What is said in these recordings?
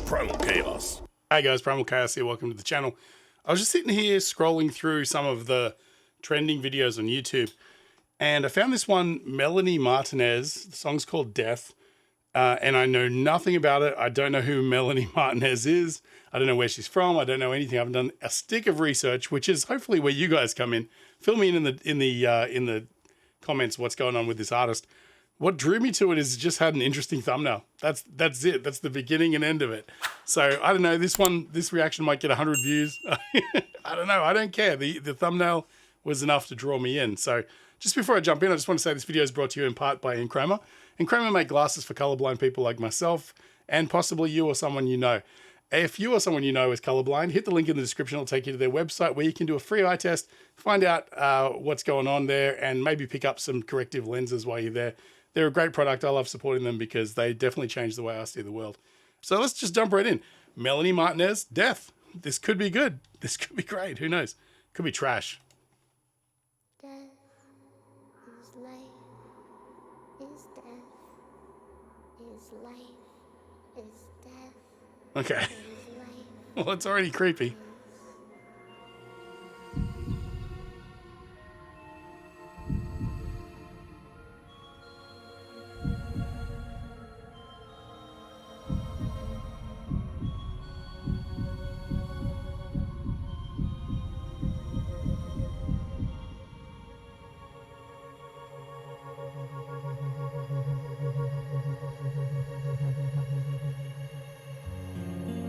Primal Chaos. Hey guys, Primal Chaos here. Welcome to the channel. I was just sitting here scrolling through some of the trending videos on YouTube, and I found this one, Melanie Martinez. The song's called Death, and I know nothing about it. I don't know who Melanie Martinez is. I don't know where she's from. I don't know anything. I haven't done a stick of research, which is hopefully where you guys come in. Fill me in the comments what's going on with this artist. What drew me to it is it just had an interesting thumbnail. That's it. That's the beginning and end of it. So I don't know. This reaction might get 100 views. I don't know. I don't care. The thumbnail was enough to draw me in. So just before I jump in, I just want to say this video is brought to you in part by Enchroma. Enchroma make glasses for colorblind people like myself and possibly you or someone you know. If you or someone you know is colorblind, hit the link in the description. It'll take you to their website where you can do a free eye test, find out what's going on there, and maybe pick up some corrective lenses while you're there. They're a great product. I love supporting them because they definitely change the way I see the world. So let's just jump right in. Melanie Martinez, Death. This could be good. This could be great. Who knows? Could be trash. Death is life, is death, is life, is death. Okay. Is life. Well, it's already creepy.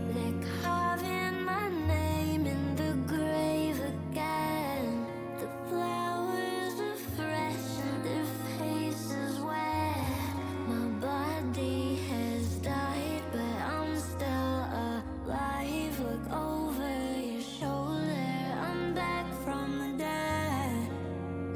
They're carving my name in the grave again. The flowers are fresh and their faces wet. My body has died, but I'm still alive. Look over your shoulder, I'm back from the dead.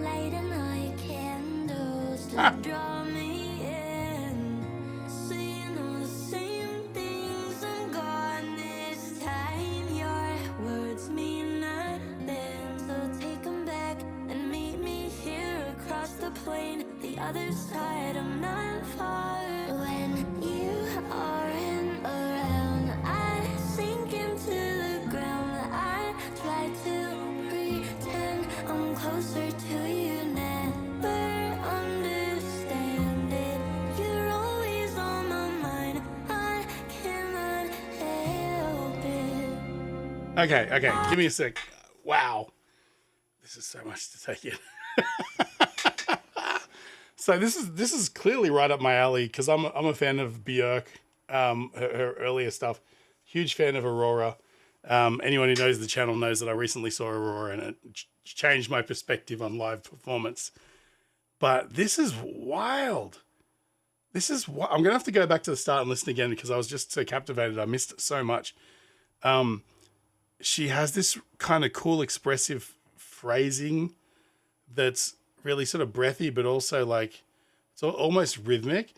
Lighting night candles to draw me in. Saying all the same things, I'm gone this time. Your words mean nothing, so take them back and meet me here across the plain. The other side, I'm not far. When you aren't around, I sink into the ground. I try to pretend I'm closer to you, never understand it. You're always on my mind, I cannot help it. Okay. Give me a sec. Wow. This is so much to take in. So this is clearly right up my alley because I'm a fan of Björk, her earlier stuff. Huge fan of Aurora. Anyone who knows the channel knows that I recently saw Aurora and it changed my perspective on live performance. But this is wild. I'm gonna have to go back to the start and listen again because I was just so captivated. I missed it so much. She has this kind of cool, expressive phrasing that's really sort of breathy, but also like it's almost rhythmic.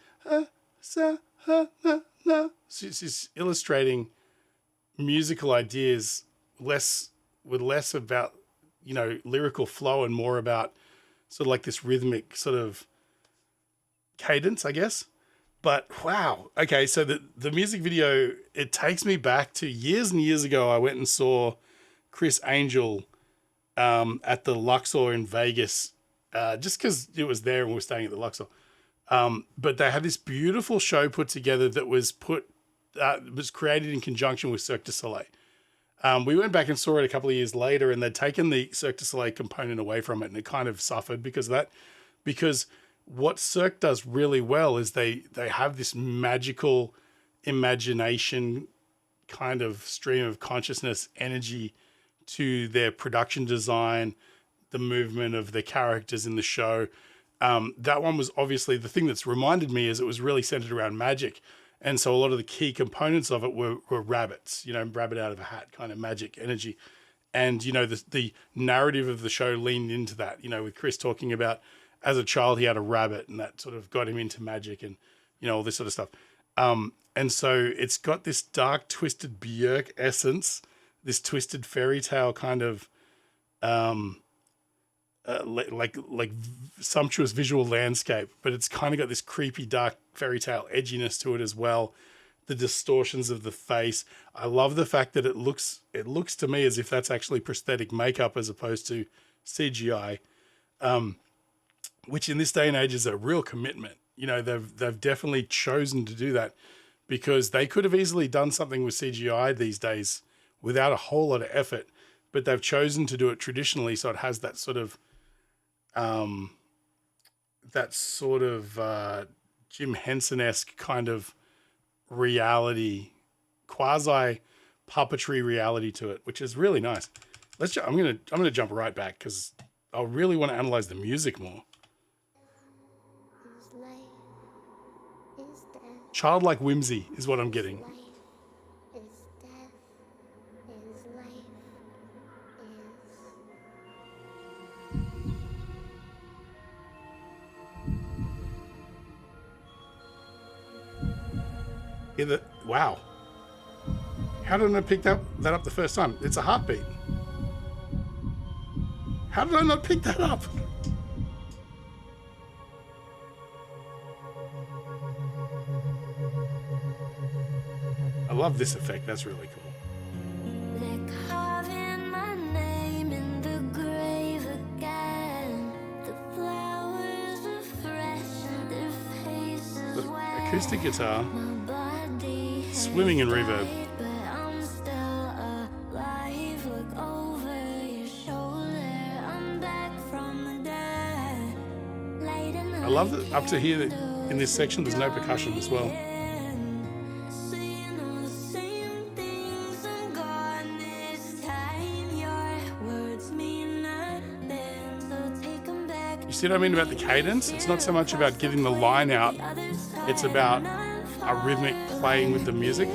She's illustrating musical ideas less about, lyrical flow and more about sort of like this rhythmic sort of cadence, I guess. But wow. Okay. So the music video, it takes me back to years and years ago. I went and saw Chris Angel at the Luxor in Vegas, just because it was there and we were staying at the Luxor. But they had this beautiful show put together that was created in conjunction with Cirque du Soleil. We went back and saw it a couple of years later, and they'd taken the Cirque du Soleil component away from it, and it kind of suffered because of that. Because what Cirque does really well is they have this magical imagination kind of stream of consciousness energy to their production design, the movement of the characters in the show. That one was obviously the thing that's reminded me is it was really centered around magic. And so a lot of the key components of it were rabbits, rabbit out of a hat kind of magic energy. And, the narrative of the show leaned into that, with Chris talking about as a child, he had a rabbit and that sort of got him into magic and, all this sort of stuff. And so it's got this dark, twisted Björk essence, this twisted fairy tale kind of, like sumptuous visual landscape, but it's kind of got this creepy, dark fairy tale edginess to it as well. the distortions of the face. I love the fact that it looks to me as if that's actually prosthetic makeup as opposed to CGI, which in this day and age is a real commitment. You know, they've definitely chosen to do that, because they could have easily done something with CGI these days without a whole lot of effort, but they've chosen to do it traditionally, so it has that sort of Jim Henson-esque kind of reality, quasi puppetry reality to it, which is really nice. I'm gonna jump right back because I really want to analyze the music more. Childlike whimsy is what I'm getting. Wow. How did I not pick that up the first time? It's a heartbeat. How did I not pick that up? I love this effect. That's really cool. They're carving my name in the grave again. The flowers are fresh and their faces The wet. acoustic guitar, My body swimming in reverb. but I'm still alive. Look over your shoulder. I'm back from the dead. Late in the I love that up to here that in this section there's no percussion as well. You see what I mean about the cadence? It's not so much about getting the line out, it's about a rhythmic playing with the music.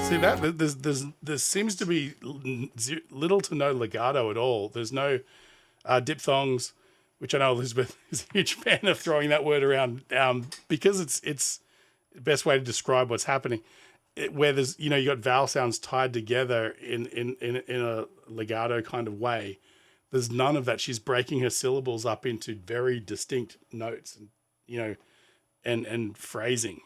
See that? There seems to be little to no legato at all. There's no diphthongs, which I know Elizabeth is a huge fan of throwing that word around, because it's the best way to describe what's happening. Where there's, you got vowel sounds tied together in a legato kind of way. There's none of that. She's breaking her syllables up into very distinct notes, and and phrasing.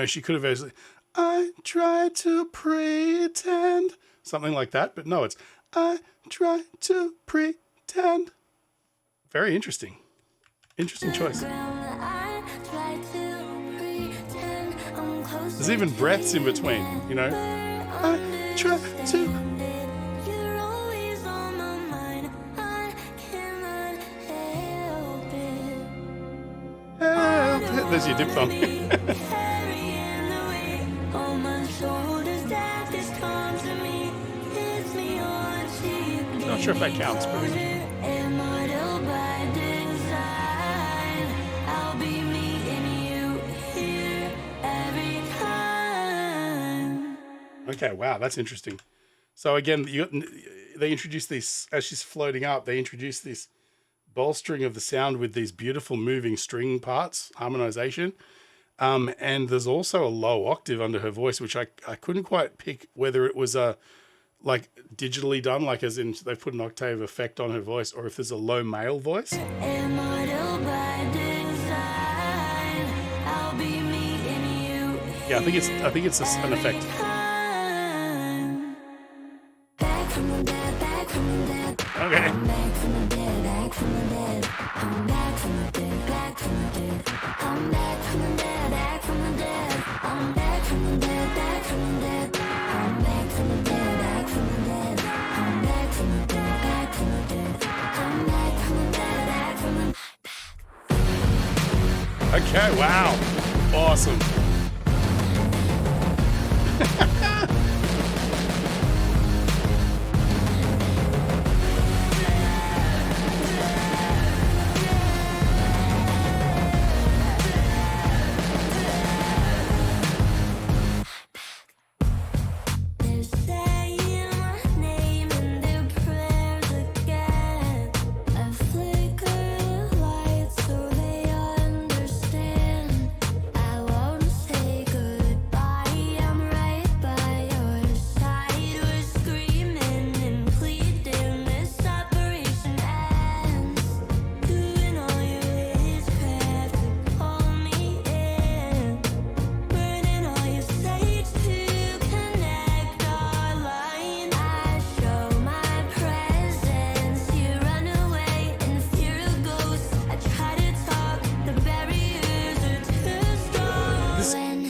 She could have actually, I try to pretend, something like that, but no, it's I try to pretend. Very interesting. Interesting choice. There's even breaths in between, I try to. Help it. There's your diphthong. Not sure if that counts, but okay, wow, that's interesting. So again, they introduce this as she's floating up. They introduce this bolstering of the sound with these beautiful moving string parts, harmonization. And there's also a low octave under her voice, which I couldn't quite pick whether it was like digitally done, like as in they put an octave effect on her voice, or if there's a low male voice. Yeah, I think it's an effect. Okay. Okay, wow. Awesome. They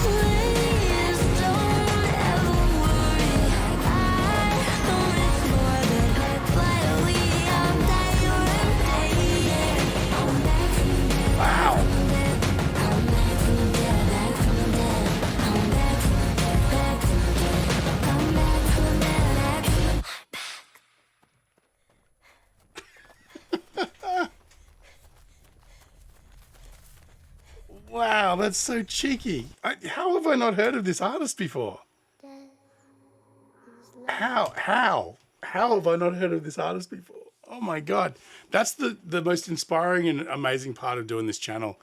Please don't ever worry. I know it's more than quietly. I'm that you're dating. I'm back from the dead. Wow. I'm back from the dead. Back from the dead. I'm back from the dead. Back from the dead. I'm back from the dead. Back from the Wow, that's so cheeky. How have I not heard of this artist before? How have I not heard of this artist before? Oh my God. That's the most inspiring and amazing part of doing this channel,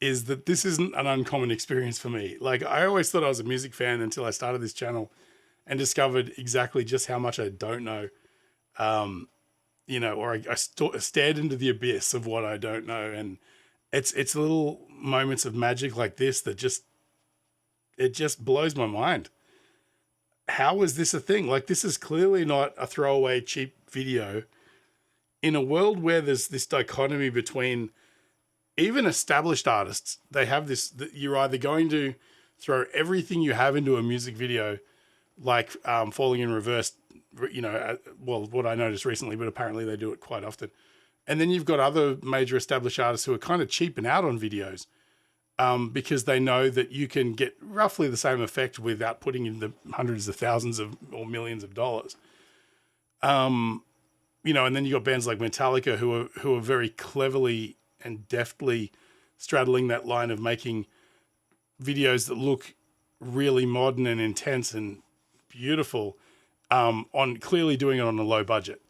is that this isn't an uncommon experience for me. Like, I always thought I was a music fan until I started this channel and discovered exactly just how much I don't know. You know, or I stared into the abyss of what I don't know. And it's little moments of magic like this that just blows my mind. How is this a thing? Like, this is clearly not a throwaway cheap video in a world where there's this dichotomy between even established artists. They have this, that you're either going to throw everything you have into a music video, like Falling in Reverse, you know, well, what I noticed recently, but apparently they do it quite often. And then you've got other major established artists who are kind of cheaping out on videos because they know that you can get roughly the same effect without putting in the hundreds of thousands of or millions of dollars. You know, and then you got bands like Metallica who are very cleverly and deftly straddling that line of making videos that look really modern and intense and beautiful, on clearly doing it on a low budget.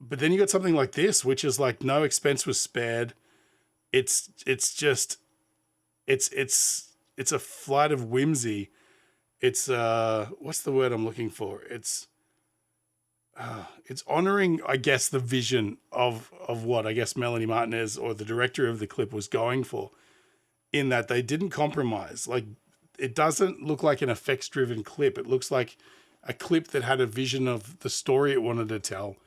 But then you got something like this, which is like no expense was spared. It's just a flight of whimsy. It's what's the word I'm looking for? It's honoring, I guess, the vision of what I guess Melanie Martinez, or the director of the clip, was going for, in that they didn't compromise. Like, it doesn't look like an effects driven clip. It looks like a clip that had a vision of the story it wanted to tell,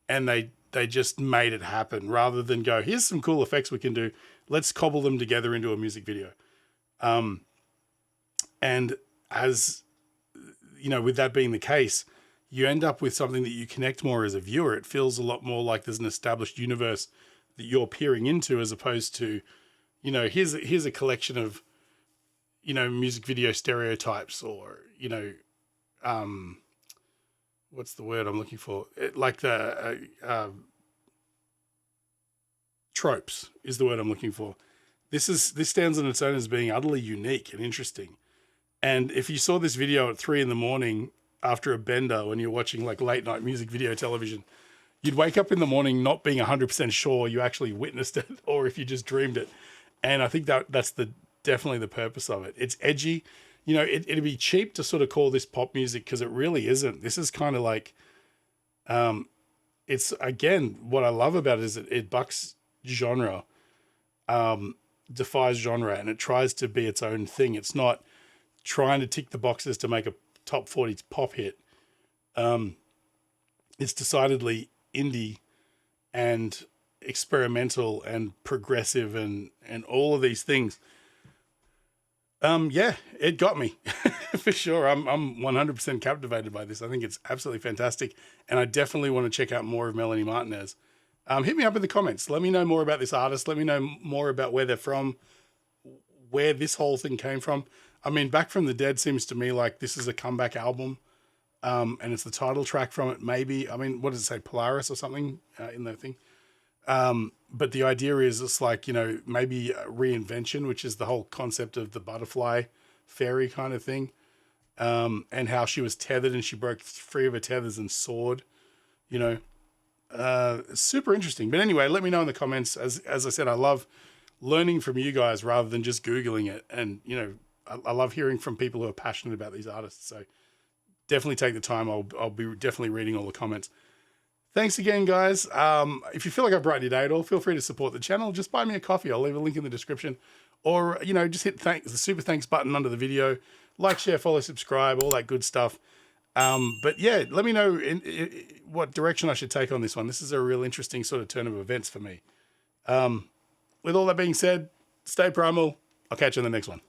and they just made it happen, rather than go, here's some cool effects we can do, let's cobble them together into a music video. And as you know, with that being the case, you end up with something that you connect more as a viewer. It feels a lot more like there's an established universe that you're peering into, as opposed to, you know, here's a collection of, you know, music video stereotypes, or, you know, what's the word I'm looking for? Like the tropes is the word I'm looking for. This stands on its own as being utterly unique and interesting. And if you saw this video at 3 a.m. after a bender, when you're watching like late night music video television, you'd wake up in the morning not being 100% sure you actually witnessed it or if you just dreamed it. And I think that's definitely the purpose of it. It's edgy. You know, it'd be cheap to sort of call this pop music because it really isn't. This is kind of like, it's, again, what I love about it is it bucks genre, defies genre, and it tries to be its own thing. It's not trying to tick the boxes to make a top 40 pop hit. It's decidedly indie and experimental and progressive and all of these things. Yeah, it got me for sure. I'm 100% captivated by this. I think it's absolutely fantastic. And I definitely want to check out more of Melanie Martinez. Hit me up in the comments. Let me know more about this artist. Let me know more about where they're from, where this whole thing came from. I mean, Back from the Dead seems to me like this is a comeback album. And it's the title track from it, maybe. I mean, what does it say? Polaris or something in that thing. But the idea is it's like, you know, maybe a reinvention, which is the whole concept of the butterfly fairy kind of thing. And how she was tethered and she broke free of her tethers and soared, you know. Super interesting. But anyway, let me know in the comments. As I said, I love learning from you guys rather than just Googling it. And, you know, I love hearing from people who are passionate about these artists. So definitely take the time. I'll be definitely reading all the comments. Thanks again, guys. If you feel like I brightened your day at all, feel free to support the channel. Just buy me a coffee. I'll leave a link in the description. Or, you know, just hit the super thanks button under the video. Like, share, follow, subscribe, all that good stuff. But yeah, let me know what direction I should take on this one. This is a real interesting sort of turn of events for me. With all that being said, stay primal. I'll catch you in the next one.